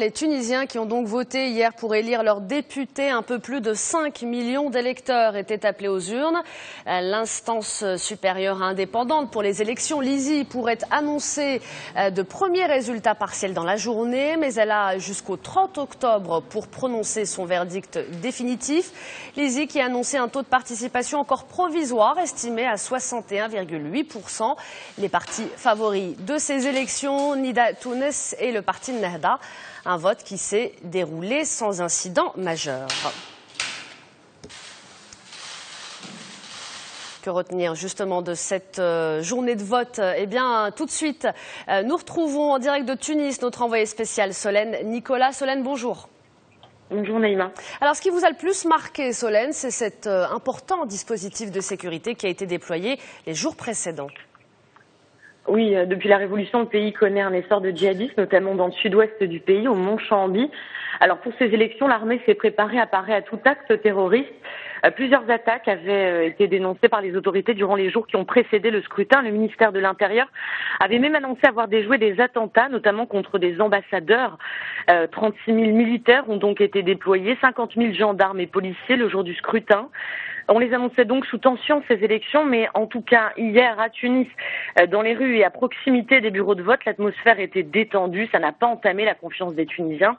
Les Tunisiens qui ont donc voté hier pour élire leurs députés, un peu plus de 5 millions d'électeurs étaient appelés aux urnes. L'instance supérieure indépendante pour les élections, l'ISI, pourrait annoncer de premiers résultats partiels dans la journée, mais elle a jusqu'au 30 octobre pour prononcer son verdict définitif. L'ISI qui a annoncé un taux de participation encore provisoire, estimé à 61,8%. Les partis favoris de ces élections, Nida Tounes et le parti Nahda. Un vote qui s'est déroulé sans incident majeur. Que retenir justement de cette journée de vote? Eh bien, tout de suite, nous retrouvons en direct de Tunis notre envoyé spécial Solène Nicolas. Solène, bonjour. Bonjour Naïma. Alors, ce qui vous a le plus marqué, Solène, c'est cet important dispositif de sécurité qui a été déployé les jours précédents. Oui, depuis la Révolution, le pays connaît un essor de djihadistes, notamment dans le sud-ouest du pays, au Mont Chaambi. Alors pour ces élections, l'armée s'est préparée à parer à tout acte terroriste. Plusieurs attaques avaient été dénoncées par les autorités durant les jours qui ont précédé le scrutin. Le ministère de l'Intérieur avait même annoncé avoir déjoué des attentats, notamment contre des ambassadeurs. 36 000 militaires ont donc été déployés, 50 000 gendarmes et policiers le jour du scrutin. On les annonçait donc sous tension, ces élections, mais en tout cas, hier à Tunis, dans les rues et à proximité des bureaux de vote, l'atmosphère était détendue, ça n'a pas entamé la confiance des Tunisiens.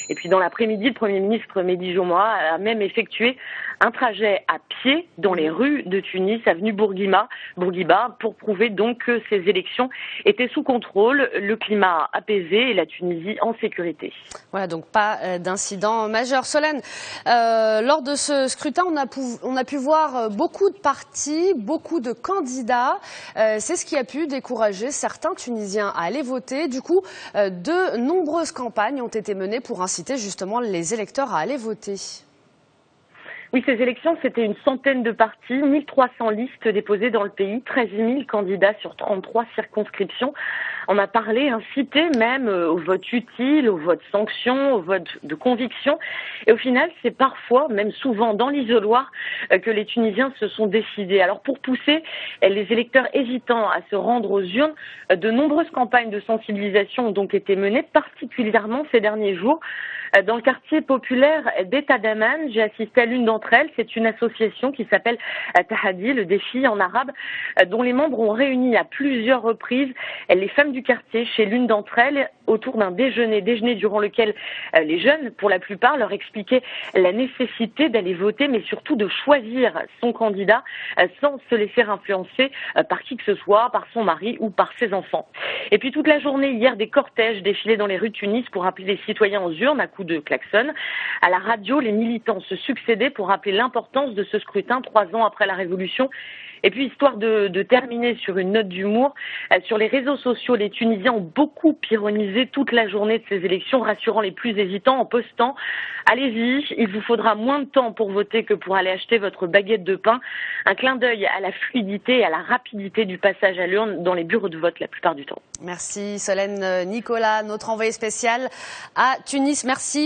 Et puis dans l'après-midi, le Premier ministre Mehdi Joumoua a même effectué un trajet à pied dans les rues de Tunis, avenue Bourguiba, pour prouver donc que ces élections étaient sous contrôle, le climat apaisé et la Tunisie en sécurité. Voilà, donc pas d'incident majeur. Solène, lors de ce scrutin, on a pu voir beaucoup de partis, beaucoup de candidats. C'est ce qui a pu décourager certains Tunisiens à aller voter. Du coup, de nombreuses campagnes ont été menées pour inciter justement les électeurs à aller voter. Oui, ces élections, c'était une centaine de partis, 1300 listes déposées dans le pays, 13 000 candidats sur 33 circonscriptions. On a parlé, incité même au vote utile, au vote sanction, au vote de conviction. Et au final, c'est parfois, même souvent dans l'isoloir, que les Tunisiens se sont décidés. Alors pour pousser les électeurs hésitants à se rendre aux urnes, de nombreuses campagnes de sensibilisation ont donc été menées, particulièrement ces derniers jours. Dans le quartier populaire d'Etadaman, j'ai assisté à l'une d'entre elles. C'est une association qui s'appelle Tahadi, le défi en arabe, dont les membres ont réuni à plusieurs reprises les femmes du quartier chez l'une d'entre elles autour d'un déjeuner durant lequel les jeunes, pour la plupart, leur expliquaient la nécessité d'aller voter, mais surtout de choisir son candidat sans se laisser influencer par qui que ce soit, par son mari ou par ses enfants. Et puis toute la journée, hier, des cortèges défilaient dans les rues de Tunis pour appeler les citoyens aux urnes à coups de klaxon. À la radio, les militants se succédaient pour rappeler l'importance de ce scrutin 3 ans après la Révolution. Et puis, histoire de terminer sur une note d'humour, sur les réseaux sociaux, les Tunisiens ont beaucoup ironisé toute la journée de ces élections, rassurant les plus hésitants en postant « Allez-y, il vous faudra moins de temps pour voter que pour aller acheter votre baguette de pain ». Un clin d'œil à la fluidité et à la rapidité du passage à l'urne dans les bureaux de vote la plupart du temps. Merci Solène Nicolas, notre envoyé spécial à Tunis. Merci.